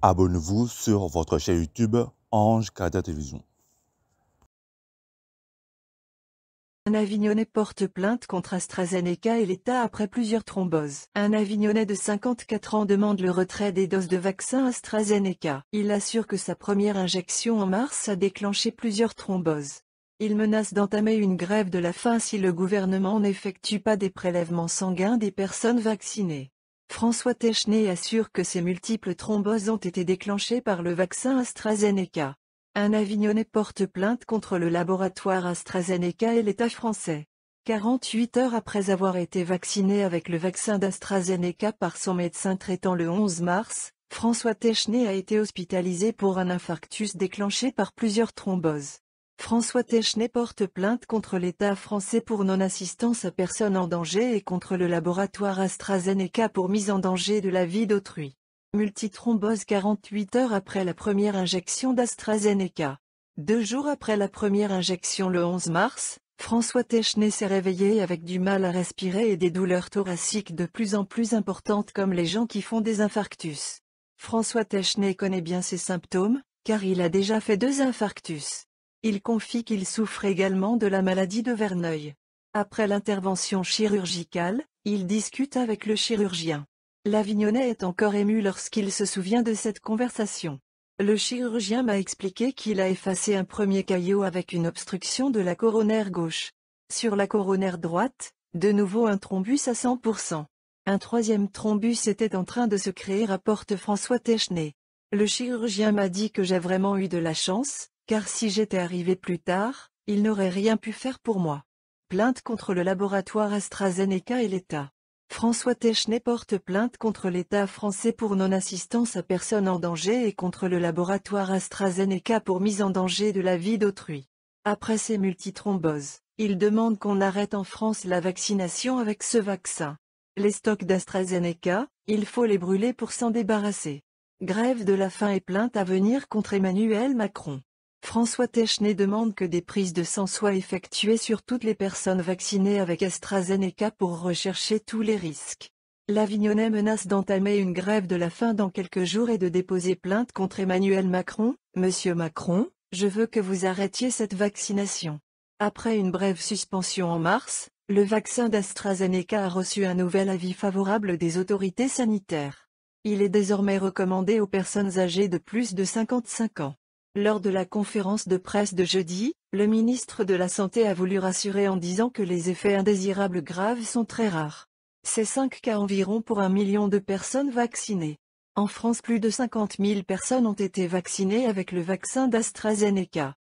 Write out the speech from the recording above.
Abonnez-vous sur votre chaîne YouTube Ange Gardien Télévision. Un Avignonnais porte plainte contre AstraZeneca et l'État après plusieurs thromboses. Un Avignonnais de 54 ans demande le retrait des doses de vaccin AstraZeneca. Il assure que sa première injection en mars a déclenché plusieurs thromboses. Il menace d'entamer une grève de la faim si le gouvernement n'effectue pas des prélèvements sanguins des personnes vaccinées. François Technay assure que ces multiples thromboses ont été déclenchées par le vaccin AstraZeneca. Un Avignonnais porte plainte contre le laboratoire AstraZeneca et l'État français. 48 heures après avoir été vacciné avec le vaccin d'AstraZeneca par son médecin traitant le 11 mars, François Technay a été hospitalisé pour un infarctus déclenché par plusieurs thromboses. François Technay porte plainte contre l'État français pour non-assistance à personne en danger et contre le laboratoire AstraZeneca pour mise en danger de la vie d'autrui. Multithrombose 48 heures après la première injection d'AstraZeneca. 2 jours après la première injection le 11 mars, François Technay s'est réveillé avec du mal à respirer et des douleurs thoraciques de plus en plus importantes comme les gens qui font des infarctus. François Technay connaît bien ces symptômes, car il a déjà fait 2 infarctus. Il confie qu'il souffre également de la maladie de Verneuil. Après l'intervention chirurgicale, il discute avec le chirurgien. L'Avignonnais est encore ému lorsqu'il se souvient de cette conversation. Le chirurgien m'a expliqué qu'il a effacé un premier caillot avec une obstruction de la coronaire gauche. Sur la coronaire droite, de nouveau un thrombus à 100%. Un troisième thrombus était en train de se créer, rapporte François Technay. Le chirurgien m'a dit que j'ai vraiment eu de la chance, car si j'étais arrivé plus tard, il n'aurait rien pu faire pour moi. Plainte contre le laboratoire AstraZeneca et l'État. François Technay porte plainte contre l'État français pour non-assistance à personne en danger et contre le laboratoire AstraZeneca pour mise en danger de la vie d'autrui. Après ces multithromboses, il demande qu'on arrête en France la vaccination avec ce vaccin. Les stocks d'AstraZeneca, il faut les brûler pour s'en débarrasser. Grève de la faim et plainte à venir contre Emmanuel Macron. François Technay demande que des prises de sang soient effectuées sur toutes les personnes vaccinées avec AstraZeneca pour rechercher tous les risques. L'Avignonnais menace d'entamer une grève de la faim dans quelques jours et de déposer plainte contre Emmanuel Macron. Monsieur Macron, je veux que vous arrêtiez cette vaccination. Après une brève suspension en mars, le vaccin d'AstraZeneca a reçu un nouvel avis favorable des autorités sanitaires. Il est désormais recommandé aux personnes âgées de plus de 55 ans. Lors de la conférence de presse de jeudi, le ministre de la Santé a voulu rassurer en disant que les effets indésirables graves sont très rares. C'est 5 cas environ pour 1 million de personnes vaccinées. En France, plus de 50 000 personnes ont été vaccinées avec le vaccin d'AstraZeneca.